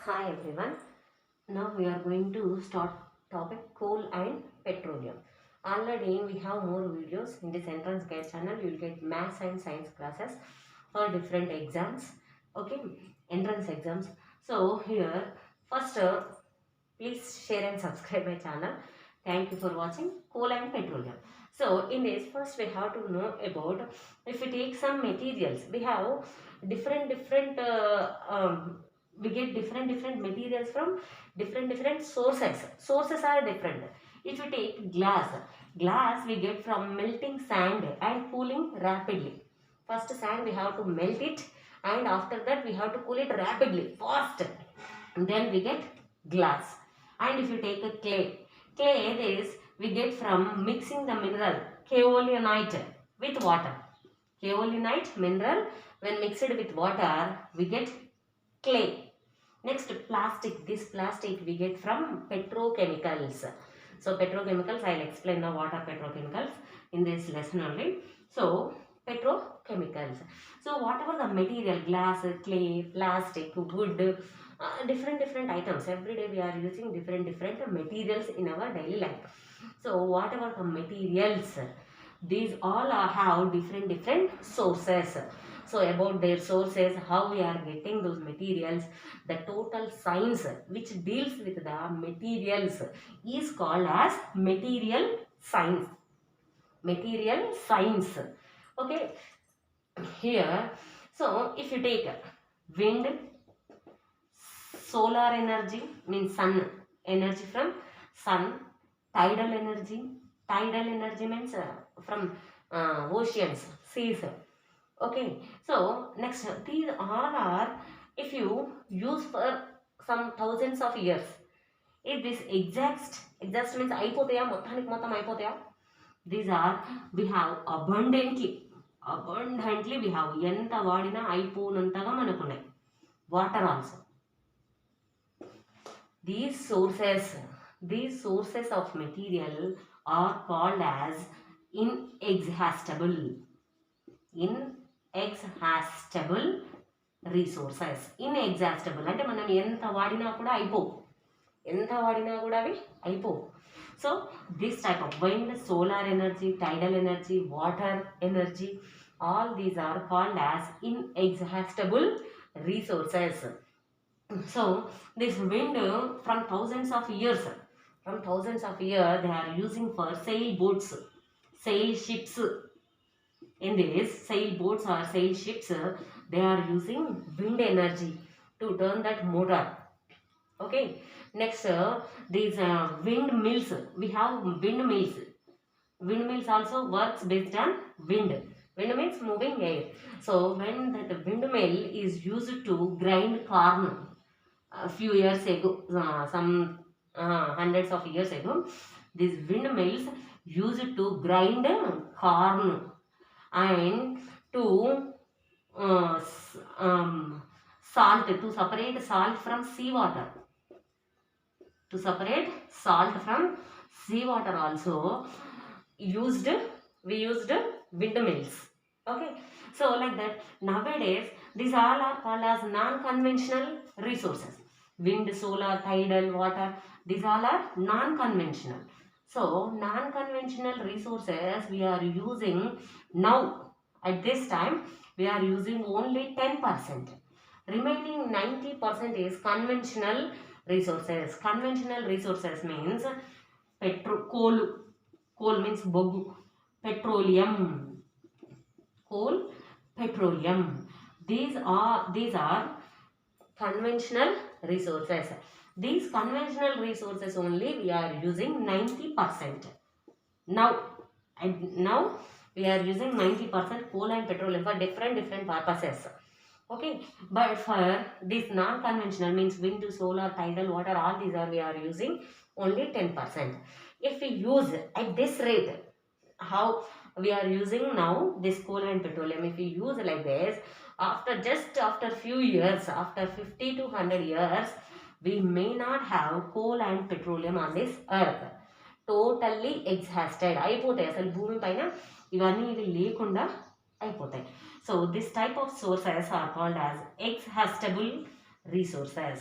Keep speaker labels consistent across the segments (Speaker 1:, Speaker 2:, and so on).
Speaker 1: Hi everyone. Now we are going to start topic coal and petroleum. Already we have more videos in this entrance guide channel. You will get maths and science classes for different exams. Okay, entrance exams. So here first please share and subscribe my channel. Thank you for watching coal and petroleum. So in this first we have to know about if we take some materials we have different we get different materials from different sources are different. If you take glass we get from melting sand and cooling rapidly. First sand we have to melt it, and after that we have to cool it rapidly fast, and then we get glass. And if you take a clay is we get from mixing the mineral kaolinite with water. Kaolinite mineral, when mixed with water we get clay. Next, plastic. This plastic we get from petrochemicals. So petrochemicals, I will explain now what are petrochemicals in this lesson only. So petrochemicals. So whatever the material, glass, clay, plastic, wood, different items. Every day we are using different materials in our daily life. So whatever the materials, these all have different sources. So about their sources, how we are getting those materials, the total science which deals with the materials is called as material science. Material science. Okay, here, so if you take wind, solar energy means sun energy from sun, tidal energy means from oceans, seas. Okay, so next, these all are if you use for some thousands of years. If this exhaust means అయిపోతాయా, మొత్తానికి మొత్తం అయిపోతాయా? These are we have abundantly we have ఎంత వాడినా అయిపోనంతగా మనకున్నాయి. Water also. These sources of material are called as inexhaustible resources. Inexhaustible అంటే మనం ఎంత వాడినా కూడా అయిపోవు, అవి అయిపోవు. So this type of wind, solar energy, tidal energy, water energy, all these are called as inexhaustible resources. So this wind from thousands of years they are using for sailboats, sail ships. In this sailboats or sail ships they are using wind energy to turn that motor. Okay, next these windmills, we have windmills also works based on wind. Wind means moving air. So when that windmill is used to grind corn a few years ago, some hundreds of years ago, these windmills used to grind corn and to salt, to separate salt from seawater. To separate salt from seawater also we used windmills. Okay, so like that nowadays these all are called as non-conventional resources. Wind, solar, tidal, water, these all are non-conventional. So non-conventional resources we are using now. At this time we are using only 10%. Remaining 90% is conventional resources. Conventional resources means coal means bogu, petroleum, coal, petroleum. These are conventional resources. These conventional resources only we are using 90% now. And now we are using 90% coal and petroleum for different purposes. Okay, but for this non-conventional means wind, solar, tidal, water, all these are we are using only 10%. If we use at this rate, how we are using now this coal and petroleum, if we use like this, after few years, after 50 to 100 years, we may not have coal and petroleum on this earth. Totally exhausted అయిపోతాయి, అసలు భూమి పైన ఇవన్నీ ఇవి లేకుండా అయిపోతాయి. So this type of sources are called as exhaustible resources.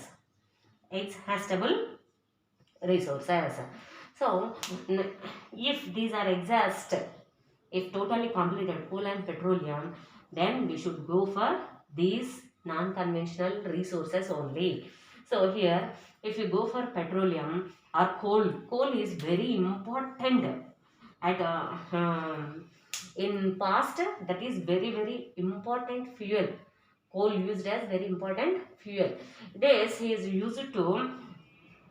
Speaker 1: exhaustible resources. So if these are exhaust, if totally completed coal and petroleum, then we should go for these non-conventional resources only. So here, if you go for petroleum or coal is very important at in past. That is very important fuel. Coal used as very important fuel. This is used to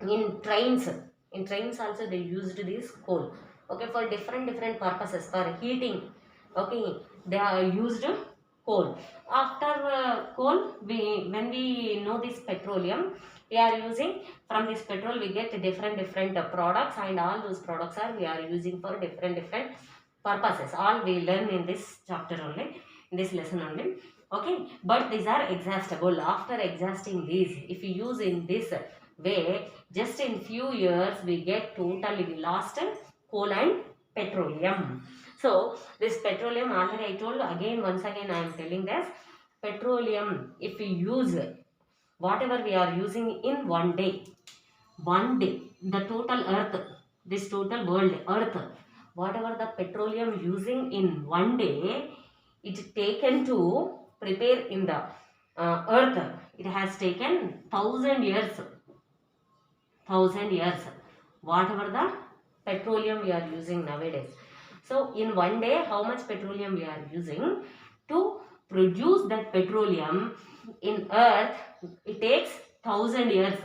Speaker 1: in trains. In trains also they used this coal, okay, for different purposes, for heating, okay, they are used coal. After coal, when we know this petroleum, we are using, from this petrol we get different products, and all those products are we are using for different purposes. All we learn in this chapter only, in this lesson only, okay. But these are exhaustible. After exhausting these, if you use in this way, just in few years we get totally, we lost coal and petroleum. So this petroleum, already I told, again once again I am telling this, petroleum, if we use whatever we are using in one day, the total earth, this total world earth, whatever the petroleum using in one day, it taken to prepare in the earth, it has taken 1,000 years. 1,000 years, whatever the petroleum we are using nowadays. So in one day, how much petroleum we are using to produce that petroleum in earth, it takes 1,000 years.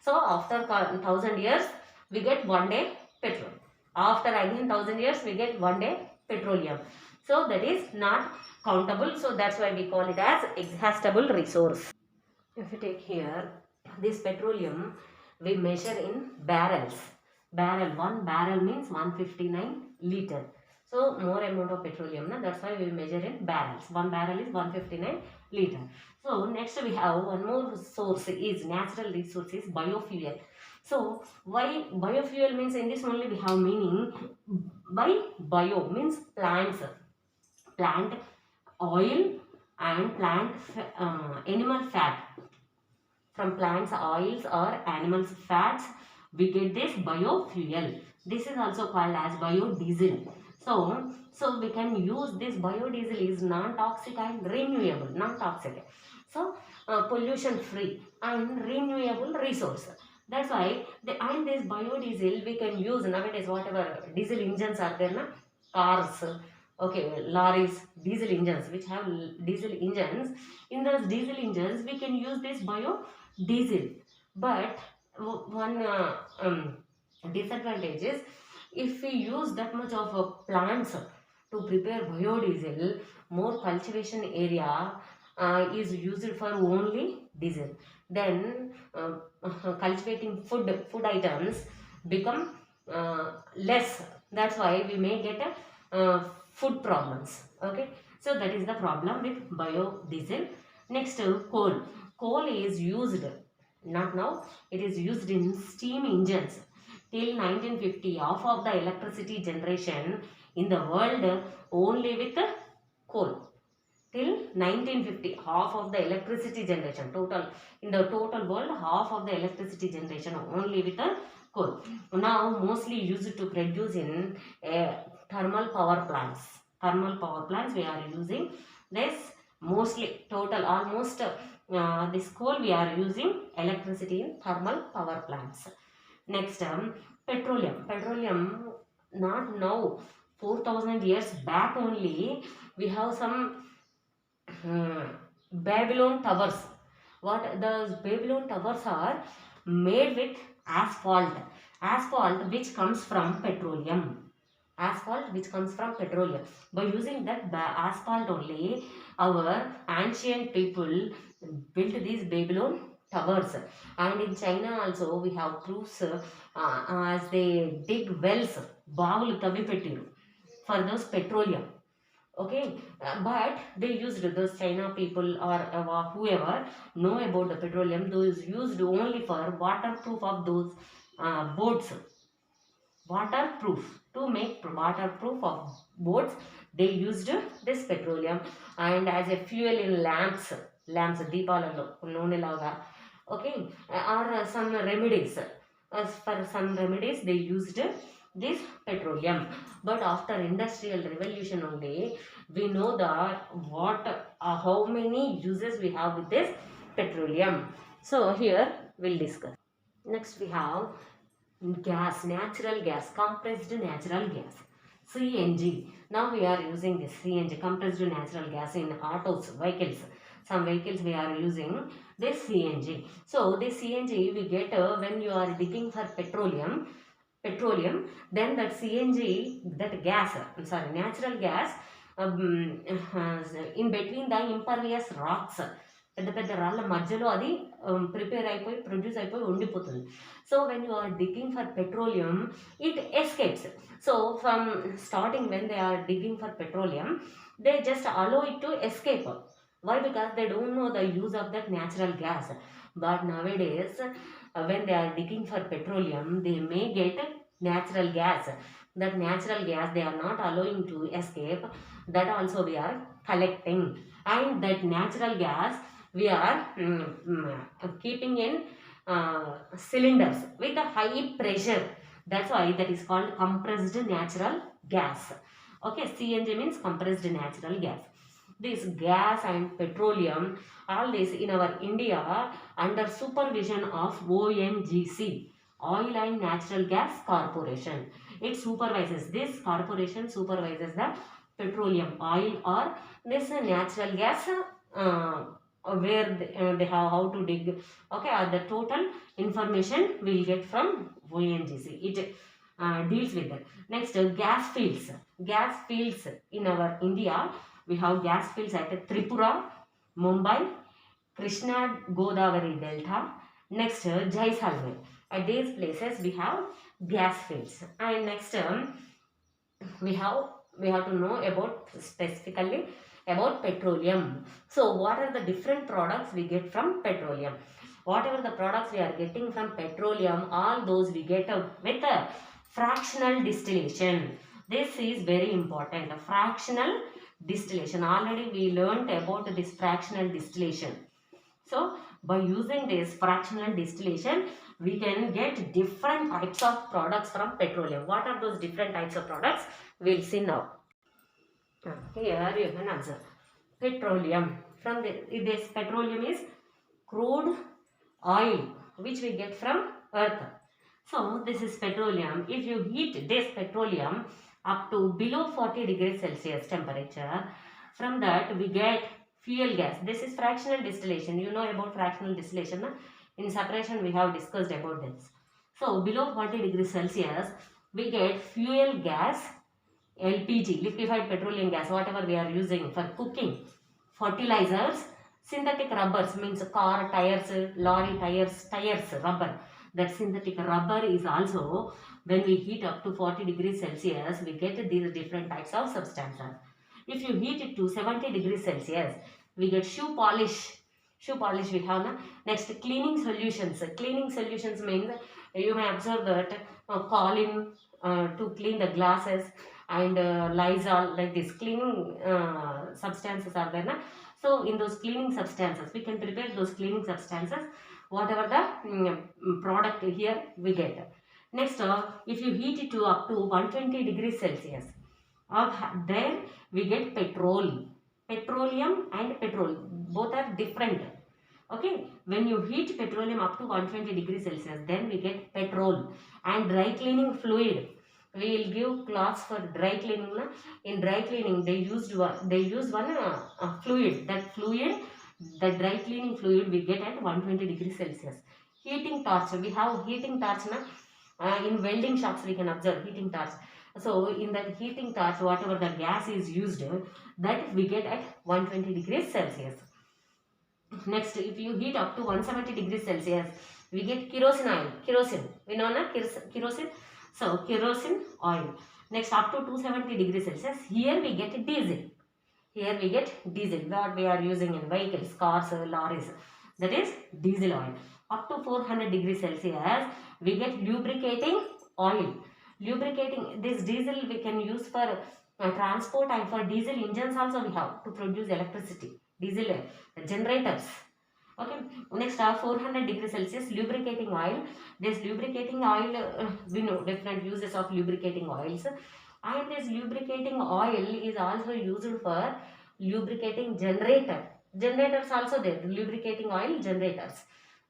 Speaker 1: So after 1,000 years, we get one day petrol. After again 1,000 years, we get one day petroleum. So that is not countable. So that's why we call it as exhaustible resource. If you take here, this petroleum we measure in barrels. One barrel means 159 liter. So more amount of petroleum, na? That's why we measure in barrels. One barrel is 159 liter. So next we have one more source is natural resources, biofuel. So why biofuel means, in this only we have meaning. By bio means plants, plant oil and plant animal fat. From plants oils or animals fats, we get this biofuel. This is also called as biodiesel. So we can use this biodiesel is non-toxic and renewable. Non-toxic, so pollution free and renewable resource. That's why and this biodiesel we can use nowadays. Whatever diesel engines are there, na, cars, okay, lorries, diesel engines which have diesel engines. In those diesel engines we can use this biodiesel. But one disadvantage is, if we use that much of plants to prepare biodiesel, more cultivation area is used for only diesel. Then cultivating food items become less. That's why we may get food problems. Okay, so that is the problem with biodiesel. Next, coal is used, not now, it is used in steam engines. Till 1950, half of the electricity generation in the world only with coal. Till 1950, half of the electricity generation, total, in the total world, half of the electricity generation only with coal. Now mostly used to produce in thermal power plants. Thermal power plants we are using this mostly, total almost this coal we are using electricity in thermal power plants. Next, petroleum, not now, 4,000 years back only we have some Babylon towers. What the Babylon towers are made with asphalt which comes from petroleum. Asphalt which comes from petroleum. By using that asphalt only, our ancient people built these Babylon towers. And in China also we have proofs as they dig wells, bavulu tavi pettiru for those petroleum. Okay, but they used, those China people or whoever know about the petroleum, those used only for waterproof of those boats. Waterproof, to make waterproof of boats, they used this petroleum. And as a fuel in lamps, దీపాలలో నూనెలాగా Okay, or some remedies. As for some remedies, they used this petroleum. But after industrial revolution only, we know that how many uses we have with this petroleum. So here we'll discuss. Next we have gas, natural gas, compressed natural gas, CNG. Now we are using this CNG, compressed natural gas, in autos, vehicles. Some vehicles we are using this CNG. So this CNG we get when you are digging for petroleum, then that CNG, that gas, sorry, natural gas, in between the impervious rocks, పెద్ద పెద్ద రాళ్ళ మధ్యలో అది prepare అయిపోయి produce అయిపోయి ఉండిపోతుంది. So when you are digging for petroleum, it escapes. So from starting, when they are digging for petroleum, they just allow it to escape. Why? Because they don't know the use of that natural gas. But nowadays, when they are digging for petroleum, they may get natural gas. That natural gas they are not allowing to escape. That also we are collecting, and that natural gas we are keeping in cylinders with a high pressure. That's why that is called compressed natural gas. Okay, CNG means compressed natural gas. This gas and petroleum, all this in our India under supervision of ONGC, Oil and Natural Gas Corporation. It supervises, this corporation supervises the petroleum, oil or this natural gas, where they have how to dig. Okay, the total information we will get from ONGC. It deals with that. Next, gas fields. Gas fields in our India, we have gas fields at Tripura, Mumbai, Krishna Godavari Delta. Next, Jaisalmer. At these places we have gas fields. And next, we have to know about specifically about petroleum. So what are the different products we get from petroleum? Whatever the products we are getting from petroleum, all those we get with a fractional distillation. This is very important. A fractional distillation, already we learned about this fractional distillation. So by using this fractional distillation, we can get different types of products from petroleum. What are those different types of products? We'll see now. Here you can observe petroleum. From this petroleum is crude oil which we get from earth. So this is petroleum. If you heat this petroleum up to below 40 degrees Celsius temperature, from that we get fuel gas. This is fractional distillation. You know about fractional distillation, na? In separation we have discussed about this. So below 40 degrees Celsius we get fuel gas, LPG, liquefied petroleum gas, whatever we are using for cooking, fertilizers, synthetic rubbers, means car tires, lorry tires rubber. That synthetic rubber is also, when we heat up to 40 degrees Celsius, we get these different types of substances. If you heat it to 70 degrees Celsius, we get shoe polish. Shoe polish we have. Next, cleaning solutions. Cleaning solutions means you may observe that Colin to clean the glasses, and Lysol, like this cleaning substances are there. So in those cleaning substances, we can prepare those cleaning substances, whatever the product here we get. Next, if you heat it to up to 120 degrees Celsius, there we get petrol. Petroleum and petrol, both are different. Okay, when you heat petroleum up to 120 degrees Celsius, then we get petrol. And dry cleaning fluid, we will give cloths for dry cleaning. In dry cleaning they use one fluid. That fluid, the dry cleaning fluid we get at 120 degrees Celsius. Heating torch, we have heating torch. In welding shops we can observe heating torch. So in that heating torch, whatever the gas is used, that we get at 120 degrees Celsius. Next, if you heat up to 170 degrees Celsius, we get kerosene oil. Kerosene, we know na kerosene. So kerosene oil. Next, up to 270 degrees Celsius, here we get diesel. Here we get diesel, what we are using in vehicles, cars, lorries. That is diesel oil. Up to 400 degrees Celsius, we get lubricating oil. Lubricating, this diesel we can use for transport, and for diesel engines also we have to produce electricity. Diesel generators. Okay, next 400 degrees Celsius lubricating oil. This lubricating oil, we know different uses of lubricating oils, and this lubricating oil is also used for lubricating generator. Generators also there, lubricating oil generators.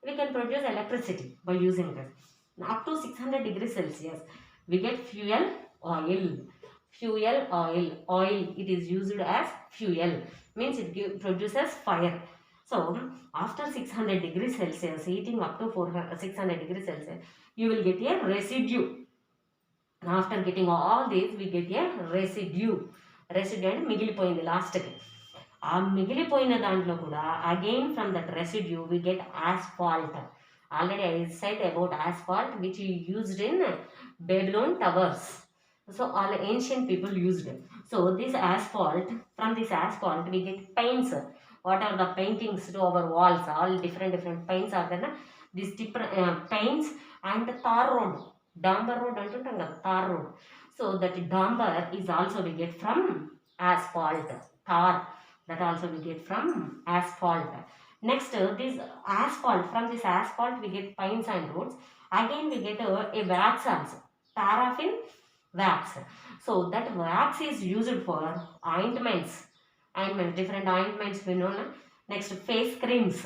Speaker 1: We can produce electricity by using this. Up to 600 degrees Celsius, we get fuel oil. Fuel oil. Oil, it is used as fuel. Means it produces fire. So, after 600 degrees Celsius, heating up to 600 degrees Celsius, you will get a residue. After getting all this, we get a residue. Residue and మిగిలిపోయింది లాస్ట్కి. ఆ మిగిలిపోయిన దాంట్లో కూడా again from that residue we get asphalt. Already I said about asphalt which is used in Babylon towers. So all ancient people used it. So this asphalt, from this asphalt we get paints. What are the paintings to our walls? All different paints are there. These different paints and tar road. Dambar road antuntam kada, tar road. So that dambar is also we get from asphalt. Tar, that also we get from asphalt. Next, this asphalt, from this asphalt we get pines and roads. Again we get a wax also, paraffin wax. So that wax is used for ointments. Different ointments we know. Next, face creams,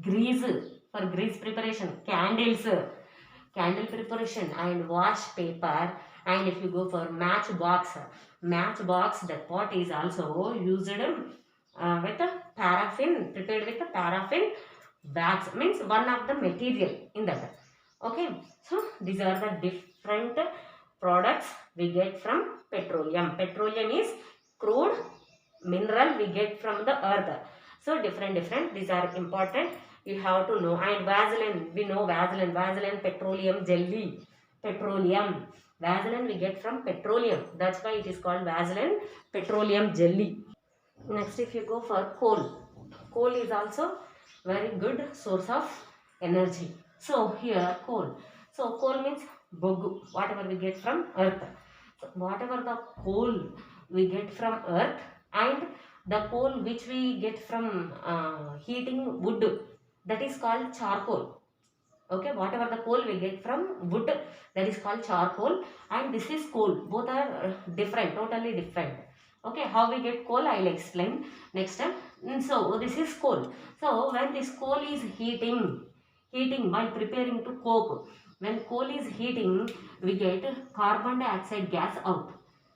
Speaker 1: grease, for grease preparation, candles, candle preparation, and wash paper. And if you go for matchbox, that pot is also used with a paraffin, prepared with a paraffin wax, means one of the material in that. Okay, so these are the different products we get from petroleum. Petroleum is crude mineral we get from the earth. So different, these are important, you have to know. And Vaseline, we know Vaseline, petroleum jelly, petroleum. Vaseline we get from petroleum, that's why it is called Vaseline petroleum jelly. Next, if you go for coal is also very good source of energy. So here coal means bogu, whatever we get from earth. So whatever the coal we get from earth, and the coal which we get from heating wood, that is called charcoal. Okay, whatever the coal we get from wood, that is called charcoal, and this is coal. Both are different, totally different. Okay, how we get coal I will explain next time. So this is coal. So when this coal is heating while preparing to coke, when coal is heating, we get carbon dioxide gas out.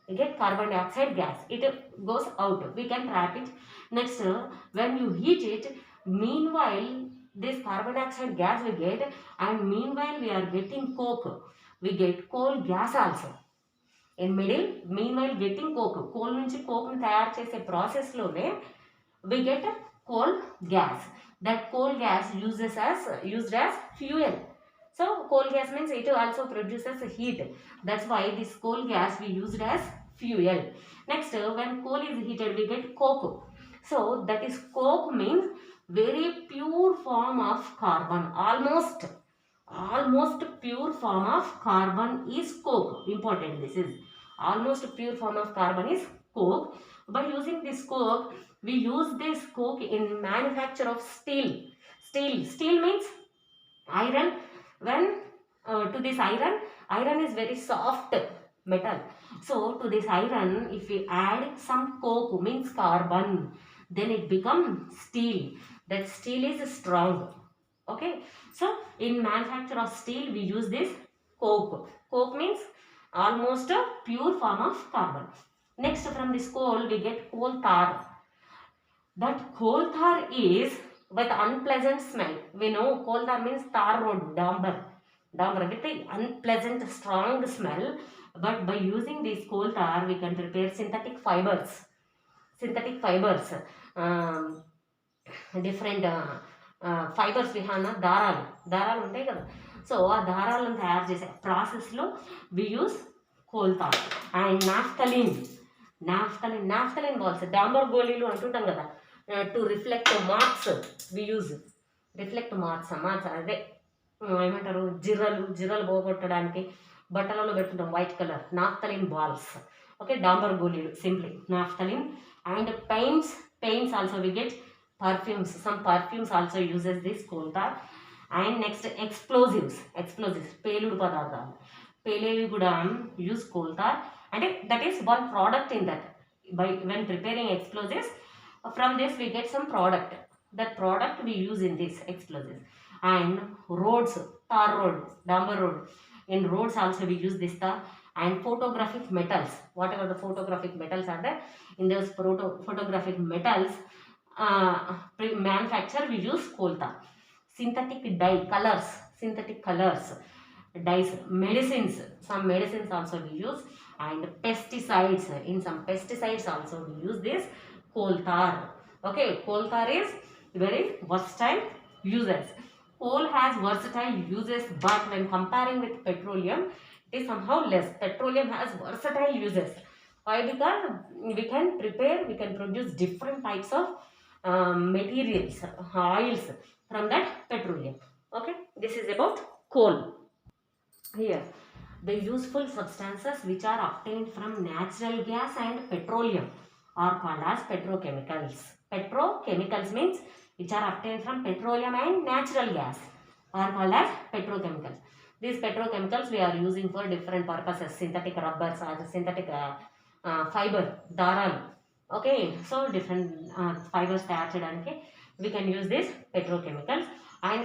Speaker 1: We get carbon dioxide gas, it goes out, we can trap it. Next, when you heat it, meanwhile this carbon dioxide gas we get, and meanwhile we are getting coke, we get coal gas also in middle. Meanwhile getting coke, coal nunchi coke ni తయారు చేసే process లోనే we get coal gas. That coal gas used as fuel. So coal gas means it also produces heat, that's why this coal gas we used as fuel. Next, when coal is heated we get coke. So that is coke means very pure form of carbon, almost pure form of carbon is coke. Important, this is almost pure form of carbon is coke. By using this coke, we use this coke in manufacture of steel. Means iron. When to this iron is very soft metal. So to this iron, if we add some coke, means carbon, then it becomes steel. That steel is strong. Okay, so in manufacture of steel we use this coke. Coke means almost a pure form of carbon. Next, from this coal we get coal tar. That coal tar is with unpleasant smell. We know coal tar means tar road, dambar with the unpleasant strong smell. But by using this coal tar we can prepare synthetic fibers. Different fibres విహాన దారాలు ఉంటాయి కదా. So ఆ దారాలను తయారు చేసే ప్రాసెస్లో we use coal tar. And naphthalene balls, డాంబర్ గోళీలు అంటుంటాం కదా, to reflect marks we use. Reflect marks అదే ఏమంటారు, జిర్రలు పోగొట్టడానికి బట్టలలో పెట్టుకుంటాం white colour, naphthalene balls. Okay, డాంబర్ గోళీలు simply naphthalene. And paints also we get perfumes, some perfumes also uses this coal tar. And next explosives, పేలుడు పదార్థాలు, పేలేవి కూడా use coal tar, అంటే that is one product in that. By when preparing explosives, from this we get some product, that product we use in this explosives. And roads, tar road, damper road, in roads also we use this tar. And photographic metals, whatever the photographic metals are there, in those photographic metals manufacture we use coal tar. Synthetic dye, colors, synthetic colors, dyes, medicines, some medicines also we use. And pesticides, in some pesticides also we use this coal tar. Okay, coal tar is very versatile uses. Coal has versatile uses, but when comparing with petroleum, it is somehow less. Petroleum has versatile uses. Why? Because we can prepare, we can produce different types of materials, oils from that petroleum. Okay, this is about coal. Here, the useful substances which are obtained from natural gas and petroleum are called as petrochemicals. Petrochemicals means which are obtained from petroleum and natural gas are called as petrochemicals. These petrochemicals we are using for different purposes, synthetic rubbers or synthetic fiber, daral. Okay, so different fibers తయారు చేయడానికి we can use these petrochemicals. And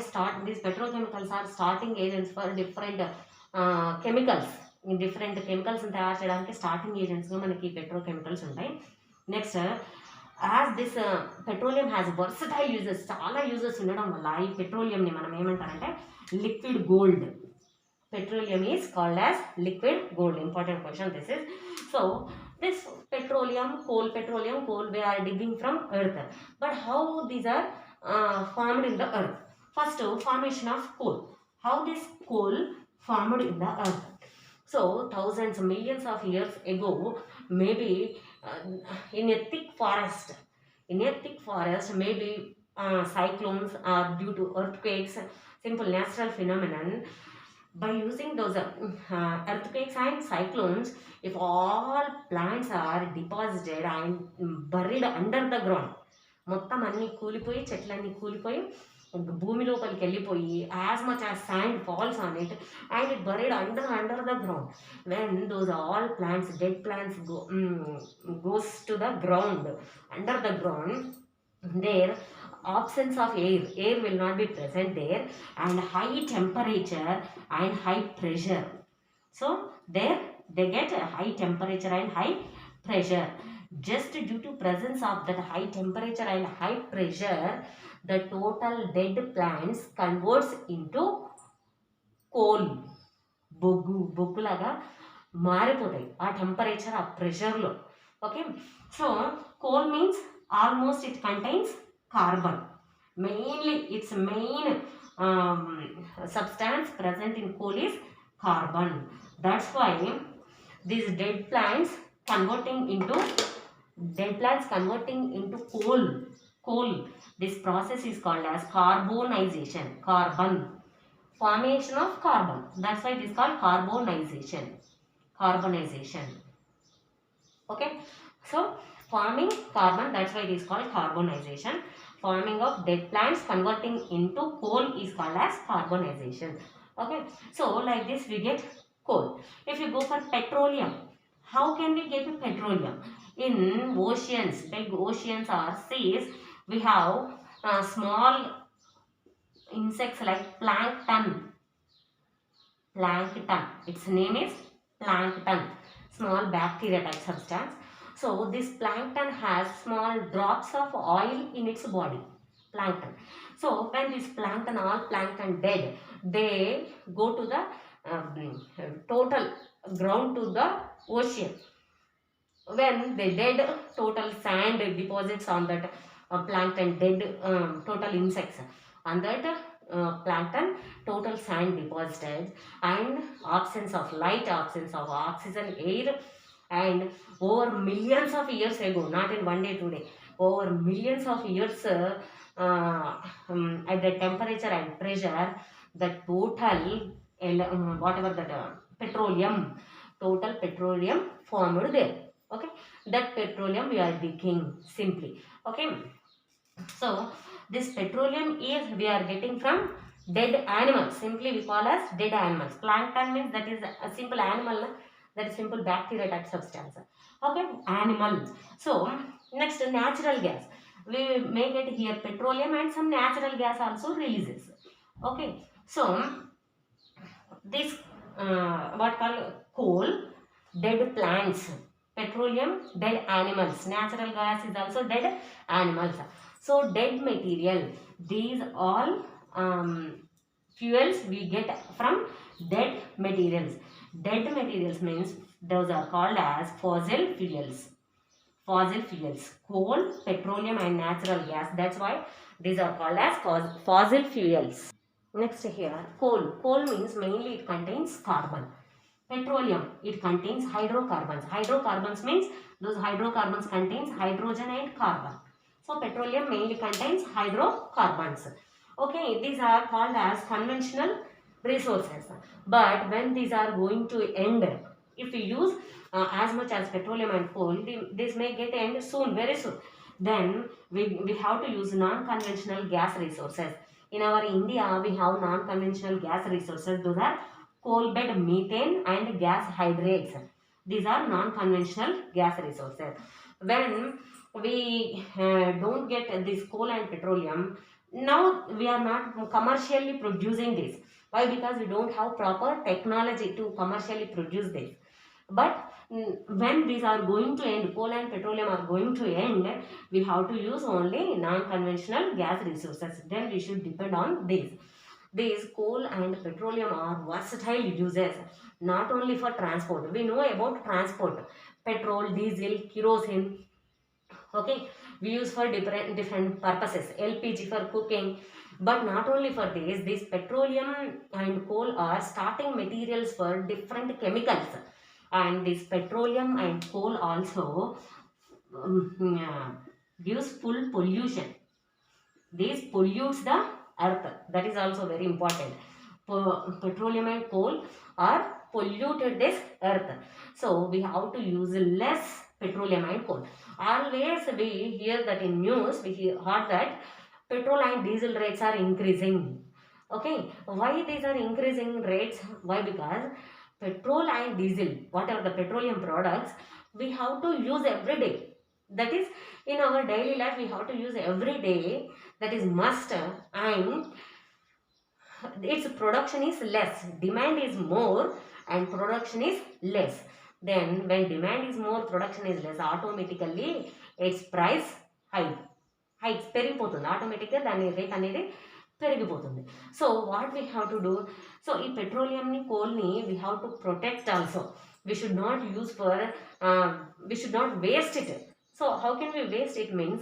Speaker 1: these petrochemicals are starting agents for different chemicals. In different chemicals తయారు చేయడానికి starting ఏజెంట్స్గా మనకి petrochemicals ఉంటాయి. Next, as this petroleum has versatile uses, చాలా uses ఉండడం వల్ల ఈ పెట్రోలియంని మనం ఏమంటారంటే liquid gold. Petroleum is called as liquid gold. Important question this is. So this petroleum, coal, we are digging from earth. But how these are formed in the earth? First, formation of coal. How this coal formed in the earth? So thousands, millions of years ago, maybe in a thick forest, maybe cyclones or due to earthquakes, simple natural phenomenon. By using those earthquakes and cyclones, if all plants are deposited and buried under the ground, మొత్తం అన్నీ కూలిపోయి, చెట్లన్నీ కూలిపోయి భూమి లోపలికి వెళ్ళిపోయి, as much as sand falls on it and it buried under the ground, when those all plants, dead plants goes to the ground, under the ground, there absence of air will not be present there, and high temperature and high pressure. So there they get a high temperature and high pressure. Just due to presence of that high temperature and high pressure, the total dead plants converts into coal. బొగ్గు లాగా మారిపోతాయి ఆ temperature, ఆ ప్రెషర్లో. Okay, so coal means almost it contains carbon. Mainly its main substance present in coal is carbon. That's why these dead plants converting into coal, this process is called as carbonization. Formation of carbon, that's why it is called carbonization. Okay, so forming carbon, that's why it is called carbonization. Forming of dead plants converting into coal is called as carbonization. Okay, so like this we get coal. If you go for petroleum, how can we get petroleum? In oceans, big oceans or seas, we have small insects like plankton. Its name is plankton, small bacteria type substance. So this plankton has small drops of oil in its body. Plankton. So when this plankton, all plankton dead, they go to the total ground, to the ocean. When they dead, total sand deposits on that plankton, dead total insects on that plankton, total sand deposited, and absence of light, absence of oxygen, air. And over millions of years ago, not in one day, today, over millions of years at the temperature and pressure, the total whatever that total petroleum formed there. Okay, that petroleum we are digging simply. Okay, So this petroleum is we are getting from dead animals. Simply we call as dead animals. Plankton means that is a simple animal, that is simple bacteria type substance. Okay, animals. So next natural gas. We make it here petroleum and some natural gas also releases. Okay, so this what called coal, dead plants, petroleum, dead animals, natural gas is also dead animals. So dead material, these all fuels we get from dead materials. Dead materials means those are called as fossil fuels. Fossil fuels, coal, petroleum and natural gas. That's why these are called as fossil fuels. Next here, coal. Coal means mainly it contains carbon. Petroleum, it contains hydrocarbons. Hydrocarbons means those hydrocarbons contains hydrogen and carbon. So petroleum mainly contains hydrocarbons. Okay, these are called as conventional resources. But when these are going to end, if we use as much as petroleum and coal, this may get end soon, very soon. Then we have to use non-conventional gas resources. In our India, we have non-conventional gas resources. Those are coal bed methane and gas hydrates. These are non-conventional gas resources. When we don't get this coal and petroleum, now we are not commercially producing this. Why? Because we don't have proper technology to commercially produce this. But when these are going to end, coal and petroleum are going to end, we have to use only non-conventional gas resources. Then we should depend on these. These coal and petroleum are versatile uses, not only for transport. We know about transport, petrol, diesel, kerosene. Okay, we use for different purposes. LPG for cooking, but not only for this petroleum and coal are starting materials for different chemicals, and this petroleum and coal also yeah, gives full pollution. This pollutes the earth. That is also very important. Petroleum and coal are polluted this earth. So we have to use less petroleum and coal. Always we hear that in news, heard that petrol and diesel rates are increasing. Okay, why these are increasing rates? Why? Because petrol and diesel, whatever the petroleum products, we have to use every day. That is, in our daily life we have to use every day. That is must, and its production is less. Demand is more and production is less. Then when demand is more, production is less, automatically its price hikes పెరిగిపోతుంది. ఆటోమేటిక్గా దాని rate అనేది పెరిగిపోతుంది. So what we have to do, so ఈ పెట్రోలియంని కోల్ని we have to protect also. We should not use for we should not waste it. So how can we waste it means,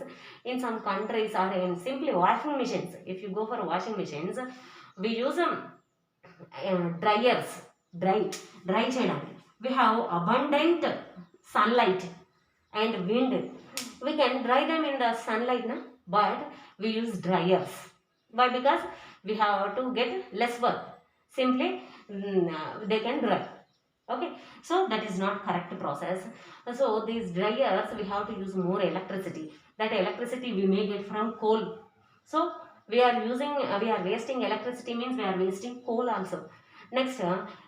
Speaker 1: in some countries or in simply washing machines, if you go for washing machines, we use dryers, dry చేయడానికి. We have abundant sunlight and wind. We can dry them in the sunlight, na? But we use dryers. Why? Because we have to get less work. Simply they can dry. Okay, so that is not correct process. So these dryers we have to use more electricity. That electricity we may get from coal. So we are wasting electricity, means we are wasting coal also. Next,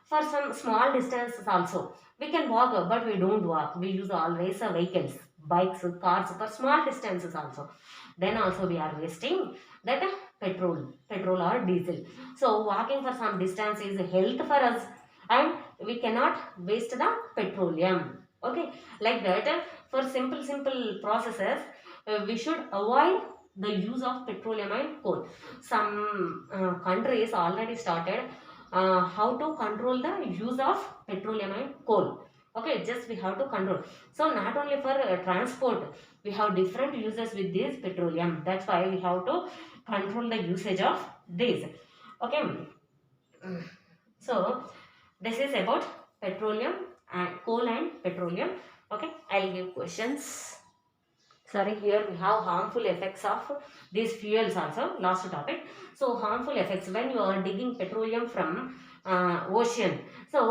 Speaker 1: for some small distances also we can walk, but we don't walk. We use always vehicles, bikes, cars for small distances also. Then also we are wasting that petrol or diesel. So walking for some distance is health for us, and we cannot waste the petroleum. Okay, like that, for simple processes we should avoid the use of petroleum and coal. Some countries already started how to control the use of petroleum and coal. Okay, just we have to control. So not only for transport, we have different uses with this petroleum. That's why we have to control the usage of this. Okay, so this is about petroleum and coal and petroleum. Okay, I'll give questions. Sorry, here we have harmful effects of these fuels also, last topic. So harmful effects when you are digging petroleum from ocean. So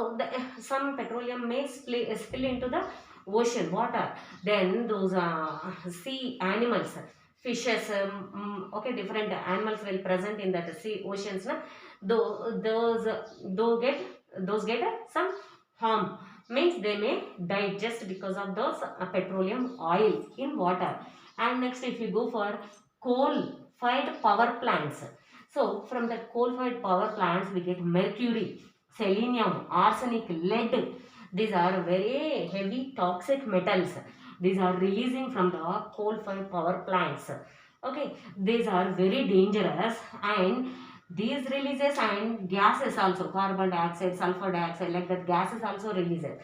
Speaker 1: some petroleum may spill into the ocean water. Then those sea animals, fishes, okay, different animals will present in that sea oceans, na, those get some harm, means they may die just because of those petroleum oils in water. And next, if you go for coal fired power plants, so from the coal fired power plants we get mercury, selenium, arsenic, lead. These are very heavy toxic metals. These are releasing from the coal fired power plants. Okay, these are very dangerous, and these releases and gases also, carbon dioxide, sulfur dioxide, like that gases also releases.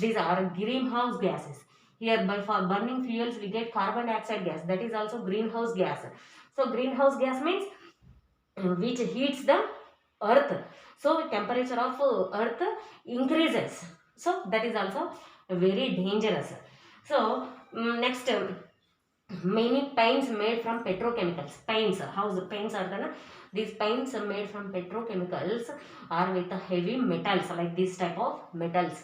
Speaker 1: These are greenhouse gases. Here by for burning fuels we get carbon dioxide gas, that is also greenhouse gas. So greenhouse gas means which heats the earth. So temperature of earth increases. So that is also very dangerous. So next, many paints made from petrochemicals. Paints, how the paints are done? These paints are made from petrochemicals are with heavy metals, like this type of metals.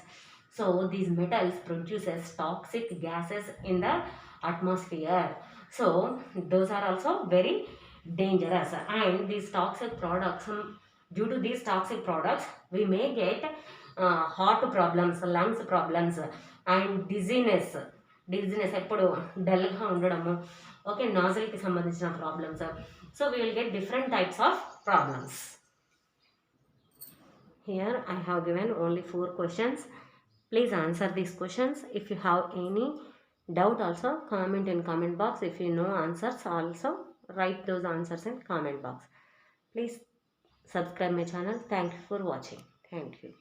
Speaker 1: So these metals produces toxic gases in the atmosphere. So those are also very dangerous. And these toxic products, due to these toxic products, we may get heart problems, lungs problems, and dizziness ఎప్పుడు డల్గా ఉండడము, okay, నాజిల్కి సంబంధించిన problems. So we will get different types of problems. Here I have given only 4 questions. Please answer these questions. If you have any doubt also, comment in comment box. If you know answers also, write those answers in comment box. Please subscribe my channel. Thank you for watching. Thank you.